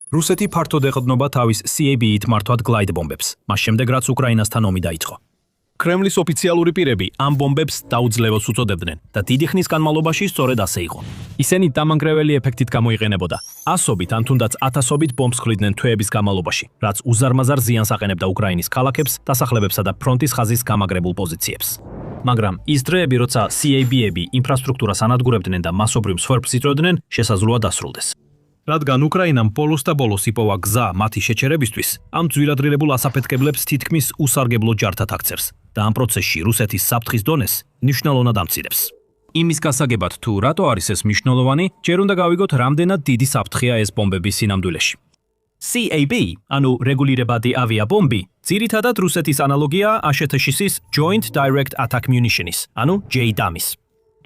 რუსეთი ფართოდ ეყრდნობა თავის CAB-ით მართვად გლაიდ ბომბებს, მას შემდეგ რაც უკრაინასთან ომი დაიწყო. კრემლის ოფიციალური პირები ამ ბომბებს დაუძლეველს უწოდებდნენ და დიდი ხნის განმავლობაში სწორედ ასე იყო. ისინი დამანგრეველი ეფექტით გამოიყენებოდა. ასობით ან თუნდაც ათასობით ბომბს ხვრიდნენ თვეების განმავლობაში, რაც უზარმაზარ ზიანს აყენებდა უკრაინის ქალაქებს, დასახლებებსა და ფრონტის ხაზის გამაგრებულ პოზიციებს. მაგრამ ის დროები, როცა CAB-ები ინფრასტრუქტურას ანადგურებდნენ და მასობრივ მსხვერპლს იწვევდნენ, შესაძლოა დასრულდეს. რადგან უკრაინამ ბოლოს და ბოლოს იპოვა გზა მათი შეჩერებისთვის, ამ ძვირადღირებულ ასაფეთქებლებს თითქმის უსარგებლო ჯართად აქცევს და ამ პროცესში რუსეთის საფრთხის დონეს მნიშვნელოვნად ამცირებს. იმის გასაგებად თუ რატო არის ეს მნიშვნელოვანი, ჯერ უნდა გავიგოთ, რამდენად დიდი საფრთხეა ეს ბომბების სინამდვილეში. CAB, ანუ რეგულირებადი ავიაბომბი, ძირითადად რუსეთის ანალოგია ASHT-ის Joint Direct Attack Munition-ის, ანუ JDAM-ის.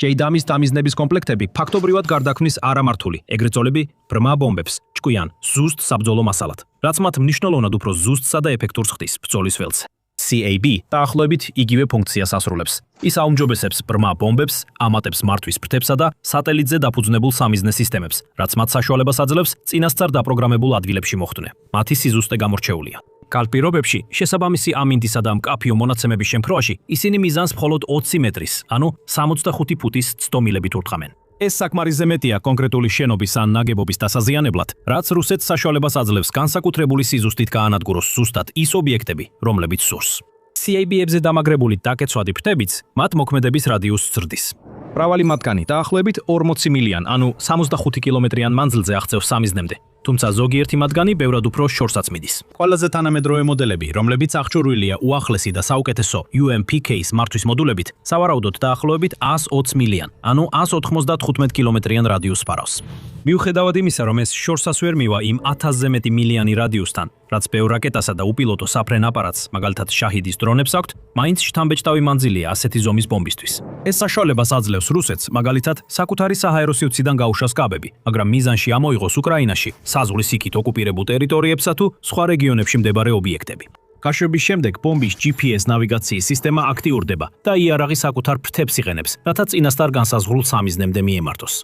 JDAM-ის დამიზნების კომპლექტები ფაქტობრივად გარდაქმნის არამართული, ეგრეთ წოდებული ბრმა ბომბებს, ჭკვიან, ზუსტ საბრძოლო მასალად, რაც მათ მნიშვნელოვნად უფრო ზუსტსა და ეფექტურს ხდის ბრძოლის ველზე. CAB დაახლოებით იგივე ფუნქციას ასრულებს. ის აუმჯობესებს ბრმა ბომბებს, ამატებს მართვის ფრთებსა და სატელიტზე დაფუძნებულ სამიზნე სისტემებს, რაც მათ საშუალებას აძლევს წინასწარ დაპროგრამებულ ადგილებში მოხვდნენ. მათი სიზუსტე გამორჩეულია. კალ პირობებში, შესაბამისი ამინდისა და მკაფიო მონაცემების შემთხვევაში, ისინი მიზანს მხოლოდ 20 მეტრის, ანუ 65 ფუტის ცდომილებით ურტყამენ. ეს საკმარისზე მეტია კონკრეტული შენობის ან ნაგებობის დასაზიანებლად, რაც რუსეთს საშუალებას აძლევს განსაკუთრებული სიზუსტით გაანადგუროს ზუსტად ის ობიექტები, რომლებიც სურს. CAB-ებზე დამაგრებული დაკეცვადი ფრთებიც მათ მოქმედების რადიუსს ზრდის. მრავალი მათგანი დაახლოებით 40 მილიან, ანუ 65 კილომეტრიან მანძილზე აღწევს სამიზნემდე. თუმცა ზოგიერთი მათგანი ბევრად უფრო შორსაც მიდის. ყველაზე თანამედროვე მოდელები, რომლებიც აღჭურვილია უახლესი და საუკეთესო UMPK-ის მართვის მოდულებით, სავარაუდოდ დაახლოებით 120 მილიან, ანუ 195 კილომეტრიან რადიუსს ფარავს. მიუხედავად იმისა, რომ ეს შორსას ვერ მივა იმ 1000-ზე მეტი მილიანი რადიუსთან, რაც ბევრ რაკეტასა და უპილოტო საფრენ აპარატს, მაგალითად შაჰიდის დრონებს აქვთ, მაინც შთამბეჭდავი მანძილია ასეთი ზომის ბომბისთვის. ეს საშუალებას აძლევს რუსეთს, მაგალითად, საკუთარი საჰაერო სივრციდან გაუშვას კაბები, მაგრამ მიზანში ამოიღოს უკრაინაში საზღვრის იქით ოკუპირებულ ტერიტორიებსა თუ სხვა რეგიონებში მდებარე ობიექტები. გაშვების შემდეგ ბომბის GPS ნავიგაციის სისტემა აქტიურდება და იარაღი საკუთარ ფრთებს იყენებს, რათა წინასწარ განსაზღვრულ სამიზნემდე მიემართოს.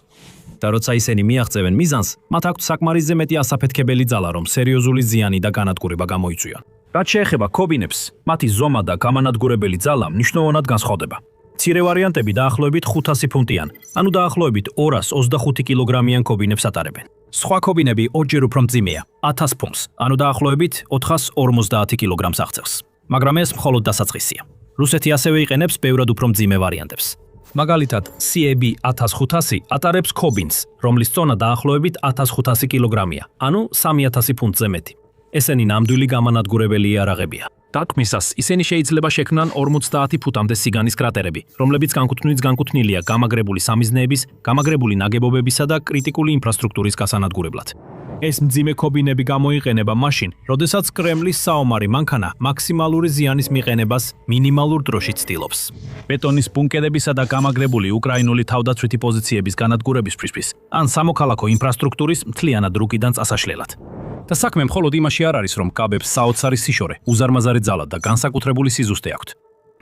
და როცა ისინი მიაღწევენ მიზანს, მათ აქვთ საკმარისზე მეტი ასაფეთქებელი ძალა, რომ სერიოზული ზიანი და განადგურება გამოიწვიონ. რაც შეეხება ქობინებს, მათი ზომა და გამანადგურებელი ძალა მნიშვნელოვნად განსხვავდება. მცირე ვარიანტები დაახლოებით 500 ფუნტიან, ანუ დაახლოებით 225 კილოგრამიან ქობინებს ატარებენ. სხვა ქობინები ორჯერ უფრო მძიმეა, 1000 ფუნტს, ანუ დაახლოებით 450 კილოგრამს აღწევს. მაგრამ ეს მხოლოდ დასაწყისია. რუსეთი ასევე იყენებს ბევრად უფრო მძიმე ვარიანტებს. მაგალითად, CAB 1500 ატარებს ქობინს, რომლის წონა დაახლოებით 1500 კილოგრამია, ანუ 3000 ფუნტზე მეტი. ესენი ნამდვილი გამანადგურებელი იარაღებია. დათქმისას ისინი შეიძლება შექმნან 50 ფუტამდე სიგანის კრატერები, რომლებიც განკუთვნილია გამაგრებული სამიზნეების, გამაგრებული ნაგებობებისა და კრიტიკული ინფრასტრუქტურის გასანადგურებლად. ეს მძიმე ქობინები გამოიყენება მაშინ, როდესაც კრემლის საომარი მანქანა მაქსიმალური ზიანის მიყენებას მინიმალურ დროში ცდილობს. ბეტონის ბუნკერებისა და გამაგრებული უკრაინული თავდაცვითი პოზიციების განადგურებისთვის, ან სამოქალაქო ინფრასტრუქტურის მთლიანად რუკიდან წასაშლელად. და საქმე მხოლოდ იმაში არ არის, რომ კაბებს საოცარი სიშორე, უზარმაზარი ძალა და განსაკუთრებული სიზუსტე აქვთ.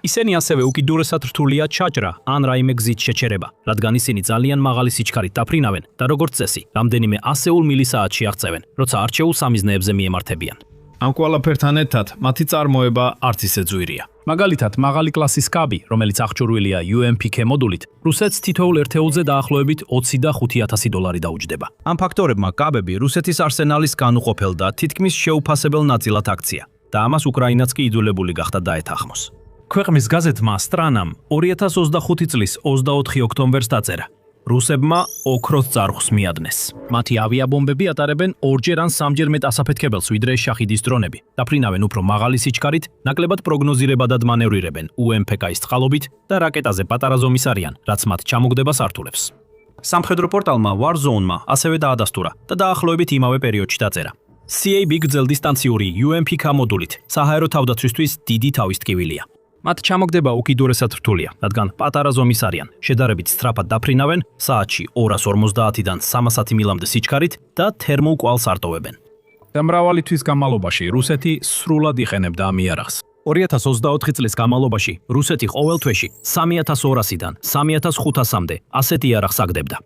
ისინი ასევე უკიდურესად რთულია ჩაჭრა ან რაიმე გზით შეჩერება, რადგან ისინი ძალიან მაღალი სიჩქარით დაფრინავენ და როგორც წესი, რამდენიმე 100 მილისაათში აღწევენ, როცა არჩეულ სამიზნეებზე მიემართებიან. ამ ყველაფერთან ერთად მათი წარმოება არც ისე ძვირია. მაგალითად, მაღალი კლასის კაბი, რომელიც აღჭურვილია UMPK მოდულით, რუსეთს თითოეულ ერთეულზე დაახლოებით $25,000 დაუჯდება. ამ ფაქტორებმა კაბები რუსეთის არსენალის განუყოფელ და თითქმის შეუფასებელ ნაწილად აქცია და ამას უკრაინაც კი იძულებული გახდა დაეთანხმოს. ქვეყნის გაზეთმა Stranam 2025 წლის 24 ოქტომბერს დაწერა. რუსებმა ოქროს ძარღვს მიადნეს. მათი ავიაბომბები ატარებენ ორჯერ ან სამჯერ მეტ ასაფეთქებელს, ვიდრე შაჰიდის დრონები. დაფრინავენ უფრო მაღალი სიჩქარით, ნაკლებად პროგნოზირებადად მანევრირებენ UMPK-ის წყალობით და რაკეტაზე პატარა ზომის არიან, რაც მათ ჩამოგდებას ართულებს. სამხედრო პორტალმა Warzone-მა ასევე დაადასტურა და დაახლოებით იმავე პერიოდში დაწერა. CAB გრძელდისტანციური UMPK მოდულით საჰაერო თავდაცვისთვის დიდი თავის ტკივილია. მათ ჩამოგდება უკიდურესად რთულია, რადგან პატარა ზომის არიან, შედარებით სწრაფად დაფრინავენ საათში 250-დან 310 მილამდე სიჩქარით და თერმულ კვალს არტოვებენ. და მრავალი თვის განმავლობაში რუსეთი სრულად იყენებდა ამ იარაღს. 2024 წლის განმავლობაში რუსეთი ყოველ თვეში 3200-დან 3500-მდე ასეთ იარაღს აგდებდა.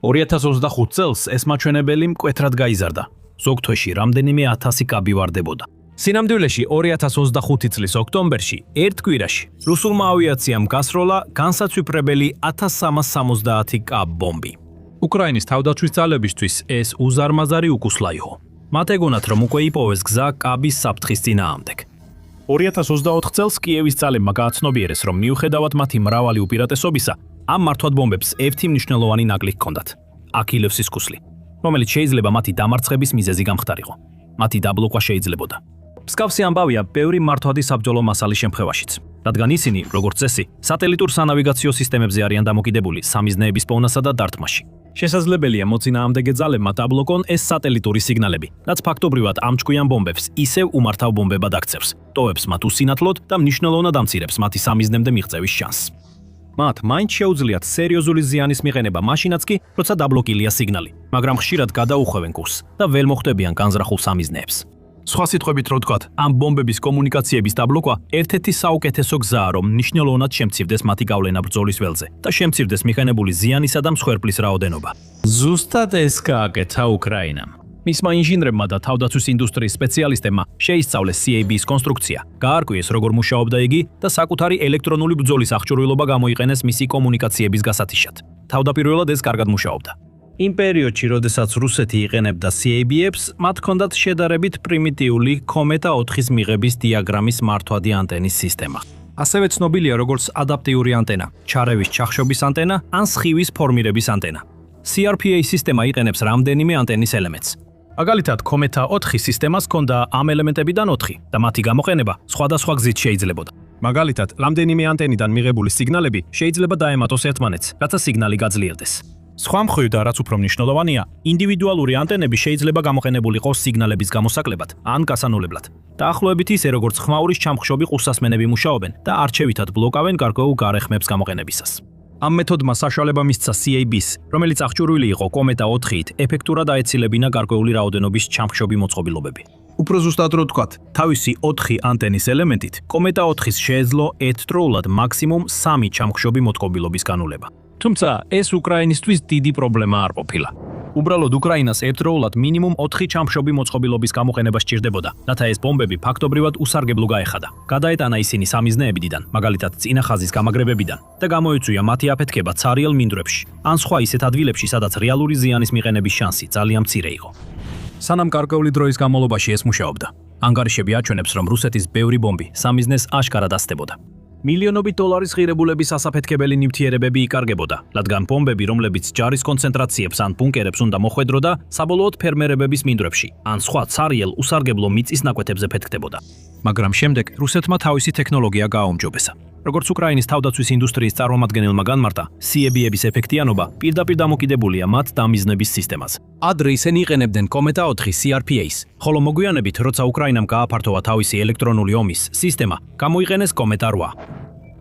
2025 წელს ეს მაჩვენებელი მკვეთრად გაიზარდა. ზოგ თვეში რამდენიმე 1000 კაბი ვარდებოდა. სინამდვილეში 2025 წლის ოქტომბერში ერთ კვირაში რუსულმა ავიაციამ გასროლა განსაცვიფრებელი 1370 კაბ ბომბი. უკრაინის თავდაცვის ძალებისთვის ეს უზარმაზარი უკუსლა იყო. მათ ეგონათ, რომ უკვე იპოვეს გზა კაბის საფრთხის წინააღმდეგ. 2024 წელს კიევის ძალებმა გააცნობიერეს, რომ მიუხედავად მათი მრავალი უპირატესობისა, ამ მართვად ბომბებს ერთი მნიშვნელოვანი ნაკლი ჰქონდათ. აქილევსის ქუსლი, რომელიც შეიძლება მათი დამარცხების მიზეზი გამხდარიყო. მათი დაბლოკვა შეიძლებოდა. მსგავსი ამბავია ბევრი მართვადი საბრძოლო მასალის შემთხვევაშიც, რადგან ისინი, როგორც წესი, სატელიტურ სანავიგაციო სისტემებზე არიან დამოკიდებული სამიზნეების პოვნასა და დარტყმაში. შესაძლებელია მოწინააღმდეგე ძალებმა დაბლოკონ ეს სატელიტური სიგნალები, რაც ფაქტობრივად ამ ჭკვიან ბომბებს ისევ უმართავ ბომბებად აქცევს, ტოვებს მათ უსინათლოდ და მნიშვნელოვნად ამცირებს მათი სამიზნემდე მიღწევის შანსს. მათ მაინც შეუძლიათ სერიოზული ზიანის მიყენება მაშინაც კი, როცა დაბლოკილია სიგნალი, მაგრამ ხშირად გადაუხვევენ კურსს და ვერ მოხვდებიან განზრახულ სამიზნეებს. სხვა სიტყვებით რო ვთქვათ, ამ ბომბების კომუნიკაციების დაბლოკვა ერთ-ერთი საუკეთესო გზაა, რომ მნიშვნელოვნად შემცირდეს მათი გავლენა ბრძოლის ველზე და შემცირდეს მიყენებული ზიანისა და მსხვერპლის რაოდენობა. ზუსტად ეს გააკეთა უკრაინამ. მისმა ინჟინრებმა და თავდაცვის ინდუსტრიის სპეციალისტებმა შეისწავლეს CAB-ის კონსტრუქცია, გაარკვიეს როგორ მუშაობდა იგი და საკუთარი ელექტრონული ბრძოლის აღჭურვილობა გამოიყენეს მისი კომუნიკაციების გასათიშად. თავდაპირველად ეს კარგად მუშაობდა. იმ პერიოდში, როდესაც რუსეთი იყენებდა CAB-ებს, მათ ჰქონდათ შედარებით პრიმიტიული კომეტა 4-ის მიღების დიაგრამის მართვადი ანტენის სისტემა. ასევე ცნობილია როგორც ადაპტიური ანტენა, ჩარევის ჩახშობის ანტენა ან სხივის ფორმირების ანტენა. CRPA სისტემა იყენებს რამდენიმე ანტენის ელემენტს. მაგალითად, კომეტა 4-ის სისტემას ჰქონდა ამ ელემენტებიდან 4 და მათი გამოყენება სხვადასხვა გზით შეიძლებოდა. მაგალითად, რამდენიმე ანტენიდან მიღებული სიგნალები შეიძლება დაემატოს ერთმანეთს, რათა სიგნალი გაძლიერდეს. სხვა მხრივ და რაც უფრო მნიშვნელოვანია, ინდივიდუალური ანტენები შეიძლება გამოყენებული იყოს სიგნალების გამოსაკლებად ან გასანულებლად. დაახლოებით ისე, როგორც ხმაურის ჩამხშობი ყურსასმენები მუშაობენ და არჩევითად ბლოკავენ გარკვეულ გარეხმებს გამოყენებისას. ამ მეთოდმა საშუალება მისცა CAB-ს, რომელიც აღჭურვილი იყო კომეტა 4-ით, ეფექტურად აეცილებინა გარკვეული რაოდენობის ჩამხშობი მოწყობილობები. უფრო ზუსტად რო ვთქვათ, თავისი 4 ანტენის ელემენტით, კომეტა 4-ის შეეძლო ერთდროულად მაქსიმუმ 3 ჩამხშობი მოწყობილობის განულება. თუმცა ეს უკრაინისთვის დიდი პრობლემა არ ყოფილა. უბრალოდ უკრაინას ერთდროულად მინიმუმ 4 ჩამხშობი მოწყობილობის გამოყენება სჭირდებოდა, რათა ეს ბომბები ფაქტობრივად უსარგებლო გაეხადა. გადაეტანა ისინი სამიზნეებიდან, მაგალითად წინა ხაზის გამაგრებებიდან და გამოიწვია მათი აფეთქება ცარიელ მინდვრებში, ან სხვა ისეთ ადგილებში, სადაც რეალური ზიანის მიყენების შანსი ძალიან მცირე იყო. სანამ გარკვეული დროის განმავლობაში ეს მუშაობდა, ანგარიშები აჩვენებს, რომ რუსეთის ბევრი ბომბი სამიზნეს აშკარად ასწდებოდა. მილიონობით დოლარის ღირებულების ასაფეთქებელი ნივთიერებები იკარგებოდა, რადგან ბომბები, რომლებიც ჯარის კონცენტრაციებს ან ბუნკერებს უნდა მოხვედროდა, საბოლოოდ ფერმერების მინდვრებში, ან სხვა ცარიელ უსარგებლო მიწის ნაკვეთებზე ფეთქდებოდა. მაგრამ შემდეგ რუსეთმა თავისი ტექნოლოგია გააუმჯობესა. როგორც უკრაინის თავდაცვის ინდუსტრიის წარმომადგენელმა განმარტა, CAB-ების ეფექტიანობა პირდაპირ დამოკიდებულია მათ დამიზნების სისტემაზე. ადრე ისინი იყენებდნენ კომეტა 4 CRPA-ს, ხოლო მოგვიანებით, როცა უკრაინამ გააფართოვა თავისი ელექტრონული ომის სისტემა, გამოიყენეს კომეტა 8.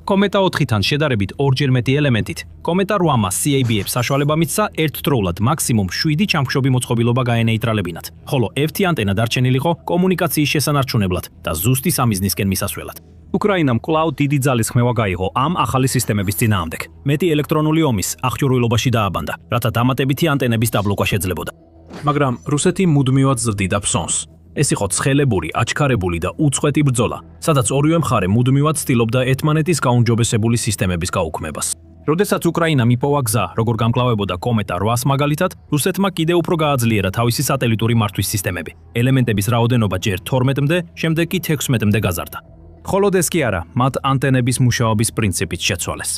კომეტა 4-თან შედარებით ორჯერ მეტი ელემენტით, კომეტა 8-მა CAB-ებს საშუალება მისცა ერთდროულად მაქსიმუმ 7 ჩამხშობი მოწყობილობა გაენეიტრალებინათ, ხოლო ერთი ანტენა დარჩენილიყო კომუნიკაციის შესანარჩუნებლად და ზუსტი სამიზნისკენ მისასვლელად. უკრაინამ კვლავ დიდი ძალისხმევა გაიღო ამ ახალი სისტემების წინააღმდეგ. მეტი ელექტრონული ომის აღჭურვილობაში დააბანდა, რათა დამატებითი ანტენების დაბლოკვა შეძლებოდა. მაგრამ რუსეთი მუდმივად ზრდიდა ფსონს. ეს იყო ცხელებური, აჩქარებული და უწყვეტი ბრძოლა, სადაც ორივე მხარე მუდმივად ცდილობდა ერთმანეთის გაუმჯობესებული სისტემების გაუქმებას. როდესაც უკრაინამ იპოვა გზა, როგორ გამკლავებოდა კომეტა 8-ს მაგალითად, რუსეთმა კიდევ უფრო გააძლიერა თავისი სატელიტური მართვის სისტემები. ელემენტების რაოდენობა ჯერ 12-მდე, შემდეგ კი 16-მდე გაზარდა. მხოლოდ ეს კი არა, მათ ანტენების მუშაობის პრინციპით შეცვალეს.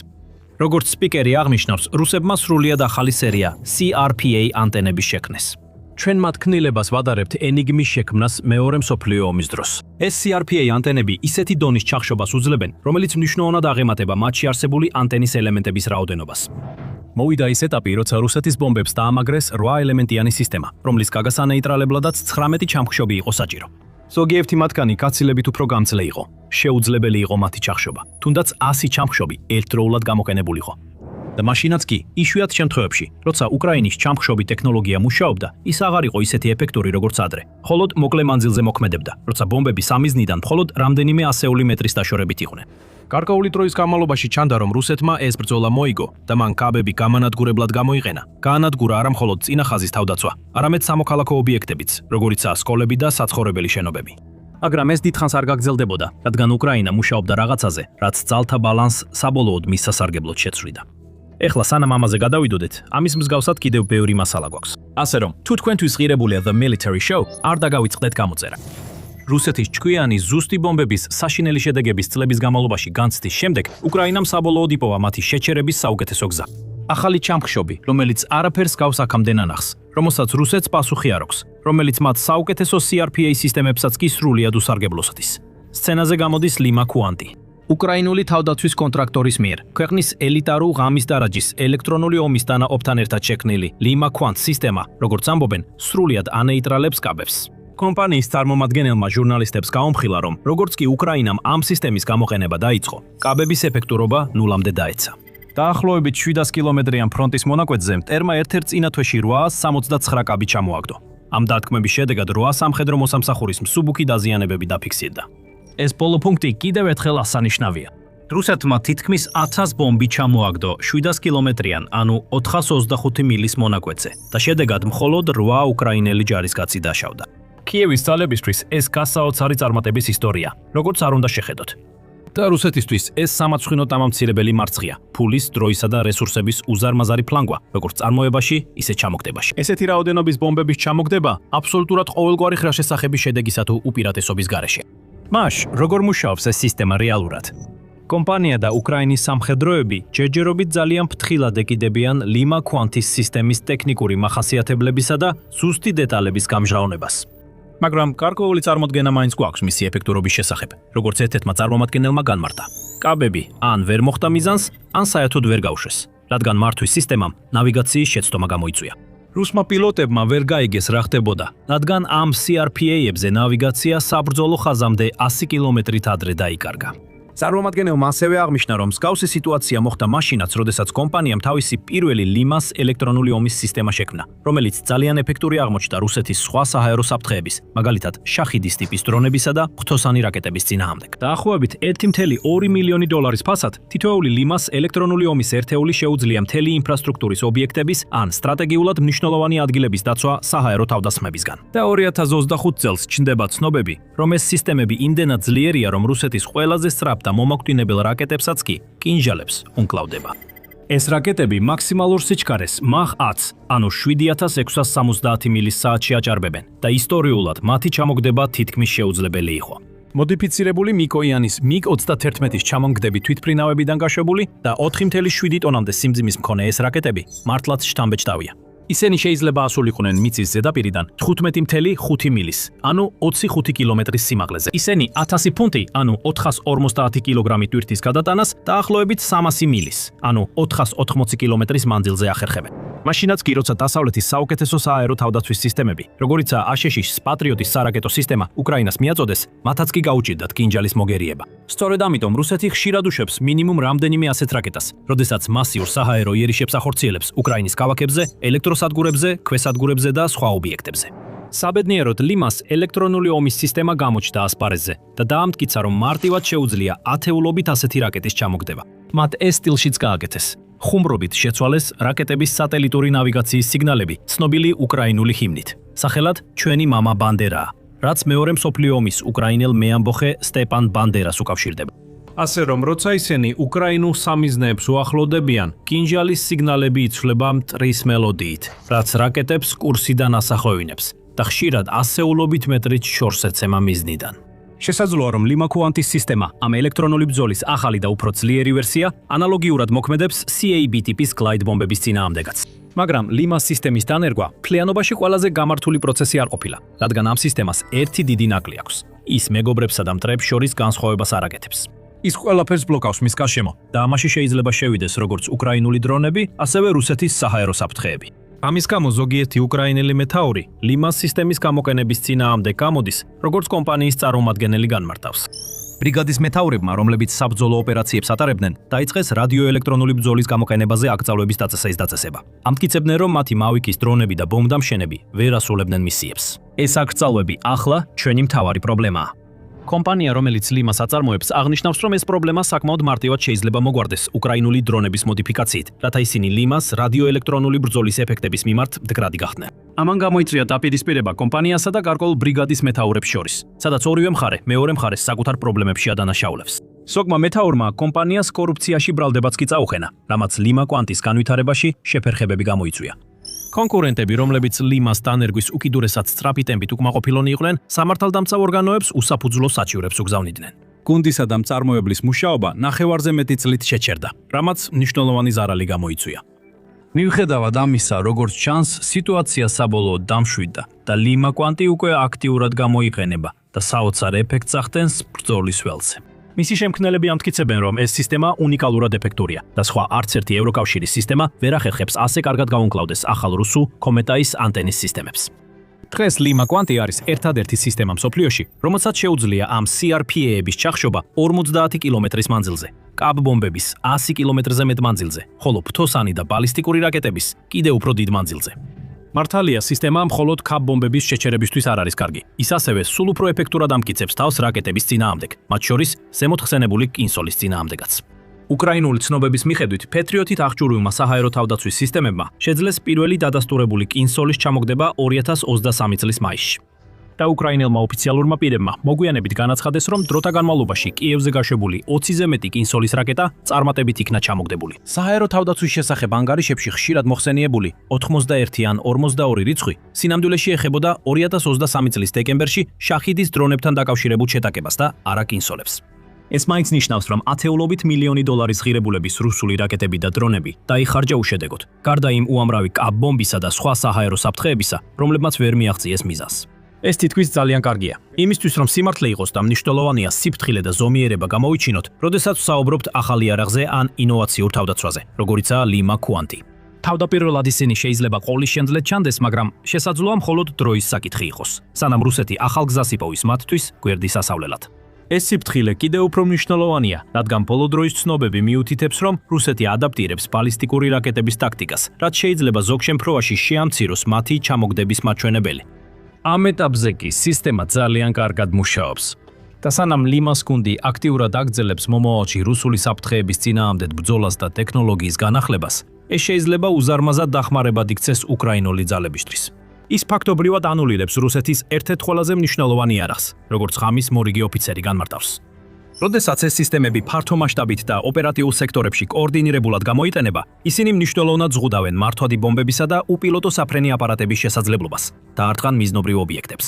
როგორც სპიკერი აღნიშნავს, რუსებმა სრულიად ახალი სერია CRPA ანტენების შექმნეს. ჩვენ მათ ქმნილებას ვადარებთ ენიგმის შექმნას მეორე მსოფლიო ომის დროს. ეს CRPA ანტენები ისეთი დონის ჩახშობას უძლებენ, რომელიც მნიშვნელოვნად აღემატება მათში არსებული ანტენის ელემენტების რაოდენობას. მოვიდა ის ეტაპი, როცა რუსეთის ბომბებს დაამაგრეს 8 ელემენტიანი სისტემა, რომლის გაგასანეიტრალებლადაც 19 ჩამხშობი იყო საჭირო. ზოგიერთი მათგანი გაცილებით უფრო გამძლე იყო. შეუძლებელი იყო მათი ჩახშობა, თუნდაც 100 ჩამხშობი ერთდროულად გამოყენებულიყო. და მაშინაც კი იშვიათ შემთხვევებში, როცა უკრაინის ჩამხშობი ტექნოლოგია მუშაობდა, ის აღარ იყო ისეთი ეფექტური როგორც ადრე. მხოლოდ მოკლე მანძილზე მოქმედებდა, როცა ბომბები სამიზნიდან მხოლოდ რამდენიმე ასეული მეტრის დაშორებით იყვნენ. გარკვეული დროის განმავლობაში ჩანდა, რომ რუსეთმა ეს ბრძოლა მოიგო და მან კაბები გამანადგურებლად გამოიყენა. გაანადგურა არა მხოლოდ წინა ხაზის თავდაცვა, არამედ სამოქალაქო ობიექტებიც, როგორიცაა სკოლები და საცხოვრებელი შენობები. მაგრამ ეს დიდხანს არ გაგრძელდებოდა, რადგან უკრაინა მუშაობდა რაღაცაზე, რაც ძალთა ბალანსს საბოლოოდ მის სასარგებლოდ შეცვლიდა. ეხლა სანამ ამაზე გადავიდოდეთ, ამის მსგავსად კიდევ ბევრი მასალა გვაქვს. ასე რომ, თუ თქვენთვის ღირებულია The Military Show, არ დაგავიწყდეთ გამოწერა. რუსეთის ჭკვიანი ზუსტი ბომბების საშინელი შედეგების წლების განმავლობაში განცდის შემდეგ, უკრაინამ საბოლოოდ იპოვა მათი შეჩერების საუკეთესო გზა. ახალი ჩამხშობი, რომელიც არაფერს გავს აქამდე ნანახს, რომელსაც რუსეთს პასუხი არ აქვს, რომელიც მათ საუკეთესო CRPA სისტემებსაც კი სრულიად უსარგებლოსდის. სცენაზე გამოდის ლიმა ქუანტი. უკრაინული თავდაცვის კონტრაქტორის მიერ, ქვეყნის ელიტარულ ღამის დარაჯის ელექტრონული ომის დანაყოფთან ერთად შექმნილი ლიმა ქუანტ სისტემა, როგორც ამბობენ, სრულიად ანეიტრალებს კაბებს. კომპანიის წარმომადგენელმა ჟურნალისტებს გაუმხილა, რომ როგორც კი უკრაინამ ამ სისტემის გამოყენება დაიწყო, კაბების ეფექტურობა ნულამდე დაეცა. დაახლოებით 700 კილომეტრიან ფრონტის მონაკვეთზე მტერმა ერთ-ერთ წინა თვეში 869 კაბი ჩამოაგდო. ამ დათქმების შედეგად 8 სამხედრო მოსამსახურის მსუბუქი დაზიანებები დაფიქსირდა. ეს ბოლო პუნქტი კიდევ ერთხელ ასანიშნავია. რუსეთმა თითქმის 1000 ბომბი ჩამოაგდო 700 კილომეტრიან, ანუ 425 მილის მონაკვეთზე და შედეგად მხოლოდ 8 უკრაინელი ჯარისკაცი დაშავდა. კიევის ძალებისთვის ეს გასაოცარი წარმატების ისტორია, როგორც არ უნდა შეხედოთ. და რუსეთისთვის ეს სამაცხვინო დამამცირებელი მარცხია, ფულის, დროისა და რესურსების უზარმაზარი ფლანგვა, როგორც წარმოებაში, ისე ჩამოგდებაში. ესეთი რაოდენობის ბომბების ჩამოგდება აბსოლუტურად ყოველგვარი ხრაშესახების შედეგისა თუ უპირატესობის გარეშე. მაშ, როგორ მუშაობს ეს სისტემა რეალურად? კომპანია და უკრაინის სამხედროები ჯერჯერობით ძალიან ფრთხილად ეკიდებიან ლიმა ქუანტის სისტემის ტექნიკური მახასიათებლებისა და ზუსტი დეტალების გამჟღავნებას. მაგრამ გარკვეული წარმოდგენა მაინც გვაქვს მისი ეფექტურობის შესახებ, როგორც ერთ-ერთმა წარმომადგენელმა განმარტა. კაბები ან ვერ მოხდა მიზანს, ან საერთოდ ვერ გაუშვეს, რადგან მართვის სისტემამ ნავიგაციის შეცდომა გამოიწვია. რუსმა პილოტებმა ვერ გაიგეს რა ხდებოდა, რადგან ამ CRPA-ებზე ნავიგაცია საბრძოლო ხაზამდე 100 კილომეტრით ადრე დაიკარგა. წარმომადგენელმა ასევე აღნიშნა, რომ მსგავსი სიტუაცია მოხდა მაშინაც, როდესაც კომპანიამ თავისი პირველი ლიმას ელექტრონული ომის სისტემა შექმნა, რომელიც ძალიან ეფექტური აღმოჩნდა რუსეთის სხვა საჰაერო საფრთხეების, მაგალითად შახიდის ტიპის დრონებისა და ღვთოსანი რაკეტების წინააღმდეგ. დაახლოებით 1,2 მილიონი დოლარის ფასად თითოეული ლიმას ელექტრონული ომის ერთეული შეუძლია მთელი ინფრასტრუქტურის ობიექტების ან სტრატეგიულად მნიშვნელოვანი ადგილების დაცვა საჰაერო თავდასხმებისგან. და 2025 წელს ჩნდება ცნობები, რომ ეს სისტემები იმდენად ძლიერია, რომ რუსეთის ყველაზე სწრაფ და მომაკვდინებელ რაკეტებსაც კი კინჟალებს უნკლავდება. ეს რაკეტები მაქსიმალურ სიჩქარეს Mach 10, ანუ 7670 მილის საათში აჭარბებენ და ისტორიულად მათი ჩამოგდება თითქმის შეუძლებელი იყო. მოდიფიცირებული მიკოიანის MiG-31-ის ჩამონგდები თვითმფრინავებიდან გაშვებული და 4,7 ტონამდე სიმძიმის მქონე ეს რაკეტები მართლაც შთამბეჭდავია. ისინი შეიძლება ასულიყვნენ მიწის ზედაპირიდან 15,5 მილის, ანუ 25 კილომეტრის სიმაღლეზე. ისინი 1000 ფუნტი, ანუ 450 კილოგრამი ტვირთის გადატანას დაახლოებით 300 მილის, ანუ 480 კილომეტრის მანძილზე ახერხებენ. მაშინაც კი, როცა დასავლეთის საუკეთესო სააერო თავდაცვის სისტემები, როგორიცაა აშეშის პატრიოტის სარაკეტო სისტემა, უკრაინას მიაწოდეს, მათაც კი გაუჭირდათ კინჯალის მოგერიება. სწორედ ამიტომ რუსეთი ხშირად უშვებს მინიმუმ რამდენიმე ასეთ რაკეტას, როდესაც მასიურ საჰაერო იერიშებს ახორციელებს უკრაინის ქალაქებზე, ელექტროსადგურებზე, ქვესადგურებზე და სხვა ობიექტებზე. საბედნიეროდ ლიმას ელექტრონული ომის სისტემა გამოჩნდა ასპარეზზე და დაამტკიცა, რომ მარტივად შეუძლია ათეულობით ასეთი რაკეტის ჩამოგდება. მათ ეს სტილშიც გააკეთეს. ხუმრობით შეცვალეს რაკეტების სატელიტური ნავიგაციის სიგნალები, ცნობილი უკრაინული ჰიმნით, სახელად ჩვენი მამა ბანდერაა, რაც მეორე მსოფლიო ომის უკრაინელ მეამბოხე სტეპან ბანდერას უკავშირდება. ასე რომ, როცა ისინი უკრაინულ სამიზნეებს უახლოვდებიან, კინჟალის სიგნალები იცვლება მტრის მელოდიით, რაც რაკეტებს კურსიდან ასახოვინებს და ხშირად ასეულობით მეტრით შორს ეცემა მიზნიდან. შესაძლოა, რომ ლიმა ქუანტის სისტემა, ამ ელექტრონული ბრძოლის ახალი და უფრო ძლიერი ვერსია, ანალოგიურად მოქმედებს CAB ტიპის გლაიდ ბომბების წინააღმდეგაც. მაგრამ ლიმას სისტემის დანერგვა ფლიანობაში ყველაზე გამართული პროცესი არ ყოფილა, რადგან ამ სისტემას ერთი დიდი ნაკლი აქვს. ის მეგობრებსა და მტრებს შორის განსხვავებას არ აკეთებს. ის ყველაფერს ბლოკავს მის გარშემო და ამაში შეიძლება შევიდეს როგორც უკრაინული დრონები, ასევე რუსეთის საჰაერო საფრთხეები. ამის გამო ზოგიერთი უკრაინელი მეთაური ლიმას სისტემის გამოყენების წინააღმდეგ გამოდის, როგორც კომპანიის წარმომადგენელი განმარტავს. ბრიგადის მეთაურებმა, რომლებიც საბრძოლო ოპერაციებს ატარებდნენ, დაიწყეს რადიოელექტრონული ბრძოლის გამოყენებაზე აკრძალვების დაწესება. ამტკიცებდნენ, რომ მათი მავიკის დრონები და ბომბდამშენები ვერ ასრულებდნენ მისიებს. ეს აკრძალვები ახლა ჩვენი მთავარი პრობლემაა. კომპანია, რომელიც ლიმას აწარმოებს, აღნიშნავს, რომ ეს პრობლემა საკმაოდ მარტივად შეიძლება მოგვარდეს უკრაინული დრონების მოდიფიკაციით, რათა ისინი ლიმას რადიოელექტრონული ბრძოლის ეფექტების მიმართ მდგრადი გახდნენ. ამან გამოიწვია დაპირისპირება კომპანიასა და გარკვეულ ბრიგადის მეთაურებს შორის, სადაც ორივე მხარე მეორე მხარეს საკუთარ პრობლემებში ადანაშაულებს. სოგმა მეთაურმა კომპანიას კორუფციაში ბრალდებაც კი წაუხენა, რამაც ლიმა კვანტის განვითარებაში შეფერხებები გამოიწვია. კონკურენტები, რომლებიც ლიმას დანერგვის უკიდურესად სწრაფი ტემპით უკმაყოფილონი იყვნენ, სამართალდამცავ ორგანოებს უსაფუძვლო საჩივრებს უგზავნიდნენ. გუნდისა და მწარმოებლის მუშაობა ნახევარზე მეტი წლით შეჩერდა, რამაც მნიშვნელოვანი ზარალი გამოიწვია. მიუხედავად ამისა, როგორც ჩანს, სიტუაცია საბოლოოდ დამშვიდდა და ლიმა კვანტი უკვე აქტიურად გამოიყენება და საოცარ ეფექტს ახდენს ბრძოლის ველზე. მისი შემქმნელები ამტკიცებენ, რომ ეს სისტემა უნიკალურად ეფექტურია და სხვა არც ერთი ევროკავშირის სისტემა ვერ ახერხებს ასე კარგად გაუმკლავდეს ახალ რუსულ კომეტაის ანტენის სისტემებს. დღეს ლიმა კვანტი არის ერთადერთი სისტემა მსოფლიოში, რომელსაც შეუძლია ამ CRPA-ების ჩახშობა 50 კილომეტრის მანძილზე, კაბ ბომბების 100 კილომეტრზე მეტ მანძილზე, ხოლო ფთოსანი და ბალისტიკური რაკეტების კიდევ უფრო დიდ მანძილზე. მართალია, სისტემა მხოლოდ კაბ ბომბების შეჩერებისთვის არ არის კარგი. ის ასევე სულ უფრო ეფექტურად ამტკიცებს თავს რაკეტების წინააღმდეგ, მათ შორის ზემოთხსენებული კინსოლის წინააღმდეგაც. უკრაინული ცნობების მიხედვით, პეტრიოტით აღჭურვილმა საჰაერო თავდაცვის სისტემებმა შეძლეს პირველი დადასტურებული კინსოლის ჩამოგდება 2023 წლის მაისში. და უკრაინელმა ოფიციალურმა პირებმა მოგვიანებით განაცხადეს, რომ დროთა განმავლობაში კიევზე გაშვებული 20-ზე მეტი კინსოლის რაკეტა წარმატებით იქნა ჩამოგდებული. საჰაერო თავდაცვის შესახებ ანგარიშებში ხშირად მოხსენიებული 91 ან 42 რიცხვი სინამდვილეში ეხებოდა 2023 წლის დეკემბერში შაჰიდის დრონებთან დაკავშირებულ შეტაკებას და არა კინსოლებს. ეს მაინც ნიშნავს, რომ ათეულობით მილიონი დოლარის ღირებულების რუსული რაკეტები და დრონები დაიხარჯა უშედეგოდ, გარდა იმ უამრავი კაბ ბომბისა და სხვა საჰაერო საფრთხეებისა, რომლებმაც ვერ მიაღწიეს მიზანს. ეს თითქმის ძალიან კარგია. იმისთვის, რომ სიმართლე იყოს და მნიშვნელოვანია სიფრთხილე და ზომიერება გამოვიჩინოთ, როდესაც ვსაუბრობთ ახალ იარაღზე ან ინოვაციურ თავდაცვაზე, როგორიცაა ლიმა კვანტი. თავდაპირველად ისინი შეიძლება ყოვლის შემძლედ ჩანდეს, მაგრამ შესაძლოა მხოლოდ დროის საკითხი იყოს, სანამ რუსეთი ახალ გზას იპოვის მათთვის გვერდის ასავლელად. ეს სიფრთხილე კიდევ უფრო მნიშვნელოვანია, რადგან ბოლო დროის ცნობები მიუთითებს, რომ რუსეთი ადაპტირებს ბალისტიკური რაკეტების ტაქტიკას, რაც შეიძლება ზოგ შემთხვევაში შეამციროს მათი ჩამოგდების მაჩვენებელი. ამ ეტაპზე კი სისტემა ძალიან კარგად მუშაობს. და სანამ ლიმას გუნდი აქტიურად აგრძელებს მომავალში რუსული საფრთხეების წინააღმდეგ ბრძოლას და ტექნოლოგიის განახლებას, ეს შეიძლება უზარმაზად დახმარებად იქცეს უკრაინული ძალებისთვის. ის ფაქტობრივად ანულირებს რუსეთის ერთ-ერთ ყველაზე მნიშვნელოვან იარაღს, როგორც ღამის მორიგი ოფიცერი განმარტავს. როდესაც ეს სისტემები ფართო მასშტაბით და ოპერატიულ სექტორებში კოორდინირებულად გამოიყენება, ისინი მნიშვნელოვნად ზღუდავენ მართვადი ბომბებისა და უპილოტო საფრენი აპარატების შესაძლებლობას და არტყან მიზნობრივ ობიექტებს.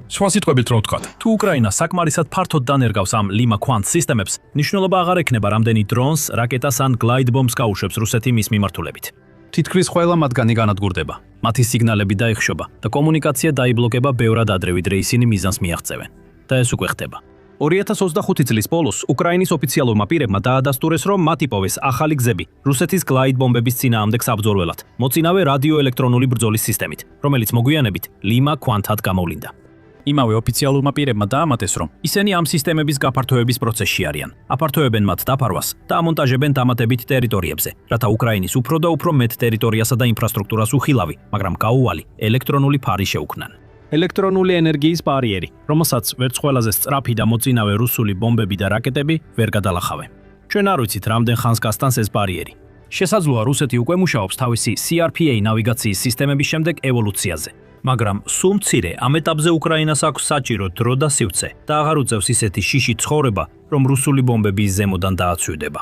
სხვა სიტყვებით რო ვთქვათ, თუ უკრაინა საკმარისად ფართოდ დანერგავს ამ ლიმა კვანტ სისტემებს, მნიშვნელობა აღარ ექნება რამდენი დრონს, რაკეტას ან გლაიდ ბომბს გაუშვებს რუსეთი მის მიმართულებით. თითქმის ყველა მათგანი განადგურდება, მათი სიგნალები დაიხშობა და კომუნიკაცია დაიბლოკება ბევრად ადრე, ვიდრე ისინი მიზანს მიაღწევენ. და ეს უკვე ხდება. 2025 წლის ბოლოს უკრაინის ოფიციალურმა პირებმა დაადასტურეს, რომ მათ იპოვეს ახალი გზები რუსეთის გლაიდ ბომბების წინააღმდეგ საბრძოლველად, მოწინავე რადიოელექტრონული ბრძოლის სისტემით, რომელიც მოგვიანებით ლიმა კვანტად გამოვლინდა. იმავე ოფიციალურმა პირებმა დაამატეს, რომ ისინი ამ სისტემების გაფართოების პროცესში არიან, აფართოებენ მათ დაფარვას და ამონტაჟებენ დამატებით ტერიტორიებზე, რათა უკრაინის უფრო და უფრო მეტ ტერიტორიასა და ინფრასტრუქტურას უხილავი, მაგრამ გაუვალი ელექტრონული ფარი შეუქმნან. ელექტრონული ენერგიის ბარიერი, რომელსაც ვერც ყველაზე სწრაფი და მოწინავე რუსული ბომბები და რაკეტები ვერ გადალახავენ. ჩვენ არ ვიცით, რამდენ ხანს გასტანს ეს ბარიერი. შესაძლოა რუსეთი უკვე მუშაობს თავისი CRPA ნავიგაციის სისტემების შემდეგ ევოლუციაზე. მაგრამ სულ მცირე ამ ეტაპზე უკრაინას აქვს საჭირო დრო და სივრცე და აღარ უწევს ისეთი შიში ცხოვრება, რომ რუსული ბომბები ზემოდან დააცვიდება.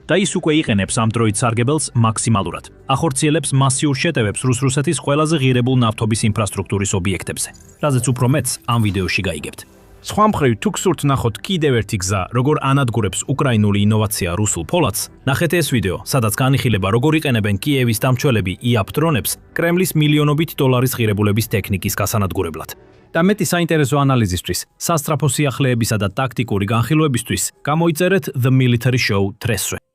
და ის უკვე იყენებს ამ დროით სარგებელს მაქსიმალურად. ახორციელებს მასიურ შეტევებს რუსეთის ყველაზე ღირებულ ნავთობის ინფრასტრუქტურის ობიექტებზე, რაზეც უფრო მეტს ამ ვიდეოში გაიგებთ. სხვა მხრივ, თუ გსურთ ნახოთ კიდევ ერთი გზა, როგორ ანადგურებს უკრაინული ინოვაცია რუსულ ფოლადს, ნახეთ ეს ვიდეო, სადაც განიხილება, როგორ იყენებენ კიევის დამცველები იაპ დრონებს კრემლის მილიონობით დოლარის ღირებულების ტექნიკის გასანადგურებლად. და მეტი საინტერესო ანალიზისთვის, სასწრაფო სიახლეებისა და ტაქტიკური განხილვებისთვის გამოიწერეთ The Military Show Tresre.